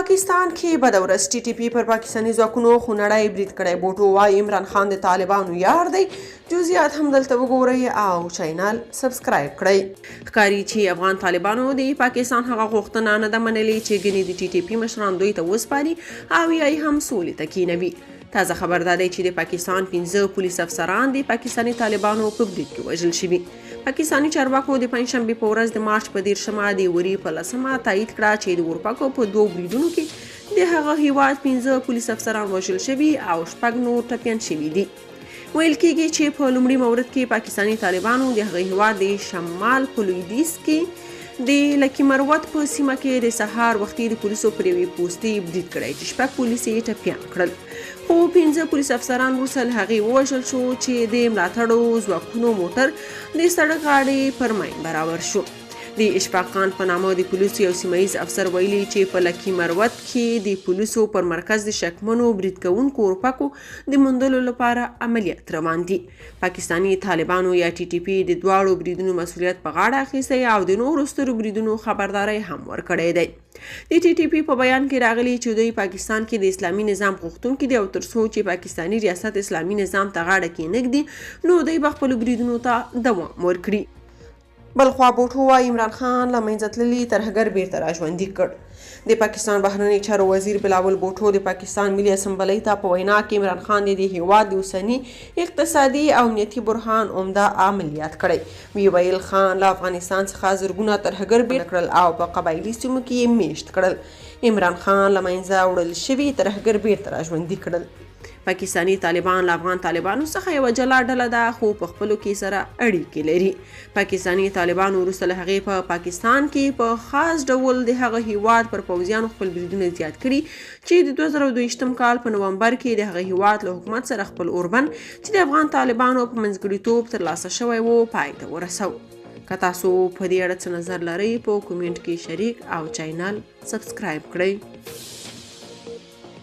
پاکستان کې بده ورځ ټي ټي پی پر پاکستاني ځواکونو خونړی برید کړی. بوټو وايي عمران خان د طالبانو یار دی. جزئیات هم دلته وګورئ او چینل سبسکرایب کړئ. ښکاري چې افغان طالبانو د پاکستان هغه غوښتنه نه ده منلې چې ګنې د ټي ټي پی مشران دوی ته وسپاري او یا هم سولې ته کینوي. تازه خبر دا دی چې د پاکستان 15 پولیس افسران د پاکستاني طالبانو په برید کې وژل شوي. پاکستاني چارواکو د پنجشنبې په ورځ د مارچ په 13 د وري په 10 تایید کړه چې د اورپکو په 2 بریدونو کې د هغه هیواد 15 پولیس افسران وژل شوي او 6 نور ټپیان شوي دي. ویل کېږي چې په لومړي مورد کې پاکستاني طالبانو د هغه هیواد د شمال په لویدیځ کې د لکي مروت په سیمه کې د سهار وختي د پولیسو پر یوې پوستې برید کړی چې 6 پولیس یې ټپیان کړل. خو 15 پولیس افسران وروسته له هغې ووژل شو چې د ملاتړو ځواکونو موټر د سړک غاړې پر ماین برابر شو. د اشفاق خان په نامه د پولیسو یو سیمهیز افسر ویلي چې په لکي مروت کې د پولیسو پر مرکز د شکمنو برید کوونکو اورپکو د موندلو لپاره عملیات روان دي. پاکستاني طالبانو یا ټي ټي پی د دواړو بریدونو مسؤلیت په غاړه اخیستی او د نورو سترو بریدونو خبرداری هم ورکړی دی. د ټي ټي پی په بیان کې راغلي چې دوی پاکستان کې د اسلامي نظام غوښتونکي دي او تر څو چې پاکستاني ریاست اسلامي نظام ته غاړه کېنږدي نو دوی به خپلو بریدونو ته دوام ورکړي. بلخوا بوټو وايي عمران خان له منځه تللي ترهګر بیرته راژوندي کړ. د پاکستان بهرنی چارو وزیر بلاول بوټو د پاکستان ملي اسمبلۍ ته په وینا کې عمران خان د هیواد د اوسني اقتصادي او امنیتي برهان عمده عملیات کړی. وی ویل خان له افغانستان څخه زرګونه ترهګر بیرته کړل او په قبایلي سیمو کې یې میشت کړل. عمران خان له منځه وړل شوي ترهګر بیرته راژوندي کړل. پاکستاني طالبان له افغان طالبانو څخه یوه جلا ډله ده خو په خپلو کې سره اړیکې لري. پاکستاني طالبانو وروسته له هغې په پاکستان کې په خاص ډول د هغه هیواد پر پوځیانو خپل بریدونه زیات کړي چې د 2022 کال په نومبر کې د هغه هیواد له حکومت سره خپل اوربند چې د افغان طالبانو په منځګړیتوب ترلاسه شوی و پای ته ورسو. که تاسو په دې اړه څه نظر لرئ په کومنټ کې شریک او چینل سبسکرایب کړئ.